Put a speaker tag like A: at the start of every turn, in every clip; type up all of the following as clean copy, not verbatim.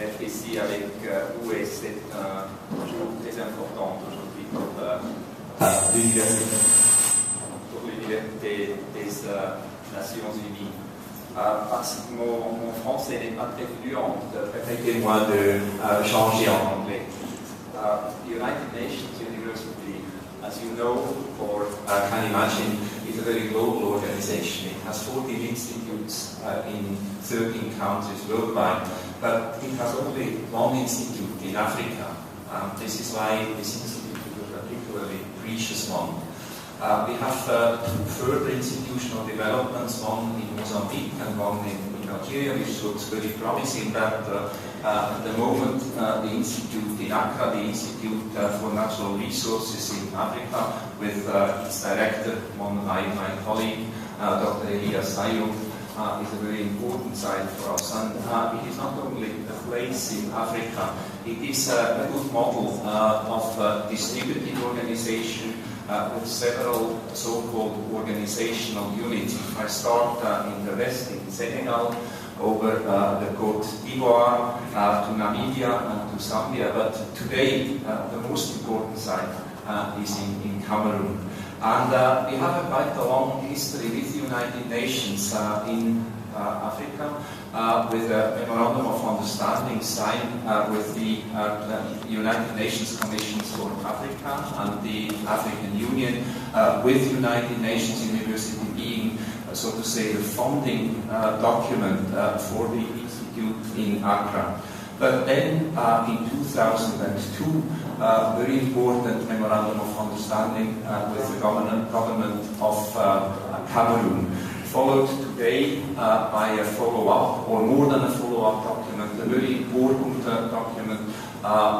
A: RFC avec US, c'est toujours très important aujourd'hui pour l'université des Nations Unies. Parce que mon français n'est pas très fluent, permettez-moi de changer en anglais. The United Nations University, as you know or can imagine, is a very global organization. It has 14 institutes in 13 countries worldwide, but it has only one institute in Africa. This is why this institute is a particularly precious one. We have two further institutional developments, one in Mozambique and one in Nigeria, which looks very promising. That at the moment, the institute in Accra, the Institute for Natural Resources in Africa, with its director, my colleague, Dr. Elias Ayub, is a very important site for us. And it is not only a place in Africa, it is a good model of distributed organization with several so-called organizational units. If I start in the west, in Senegal, over the Côte d'Ivoire, to Namibia and to Zambia, but today the most important site is in Cameroon. And we have quite a long history with the United Nations in Africa, with a memorandum of understanding signed with the United Nations Commissions for Africa and the African Union, with United Nations University being, so to say, the funding document for the institute in Accra. But then in 2002, very important memorandum of understanding with the government of Cameroon, followed today by a follow-up, or more than a follow-up document, a very important document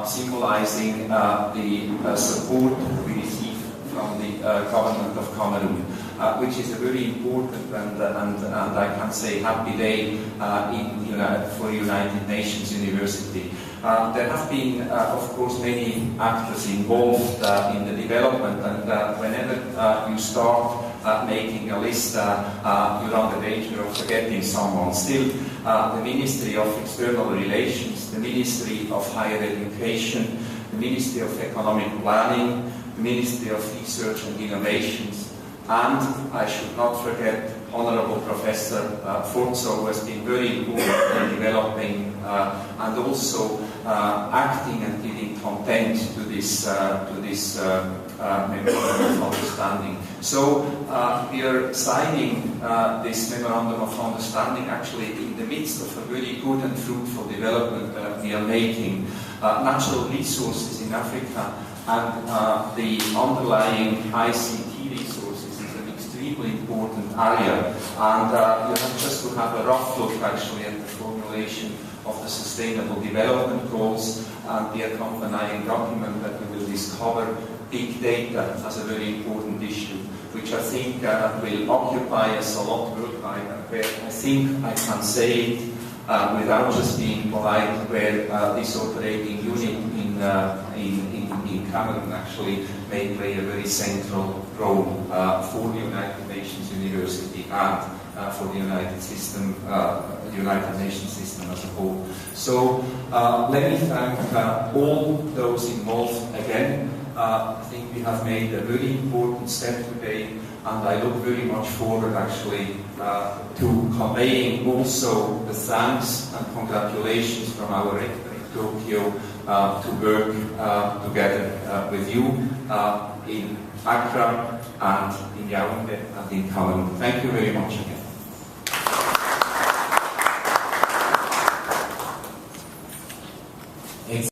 A: symbolizing the support we receive from the government of Cameroon, which is a very important and I can say happy day for United Nations University. There have been, of course, many actors involved in the development, and whenever you start making a list, you run the danger of forgetting someone. Still, the Ministry of External Relations, the Ministry of Higher Education, the Ministry of Economic Planning, the Ministry of Research and Innovations, and I should not forget Honorable Professor Forzo, who has been very important in developing and also acting and giving content to this memorandum of understanding. So we are signing this memorandum of understanding actually in the midst of a very good and fruitful development we are making. Natural resources in Africa and the underlying ICT resources is an extremely important area, and you have just to have a rough look actually at the formulation of the Sustainable Development Goals and the accompanying document that we will discover big data as a very important issue, which I think will occupy us a lot worldwide, and where I think I can say it without just being polite, where this operating unit in Cameroon actually may play a very central role for the United Nations University and for the United Nations system as a whole. So let me thank all those involved again. I think we have made a very important step today, and I look very much forward actually to conveying also the thanks and congratulations from our rector in Tokyo to work together with you in Accra and in Yaoundé and in Cameroon. Thank you very much again.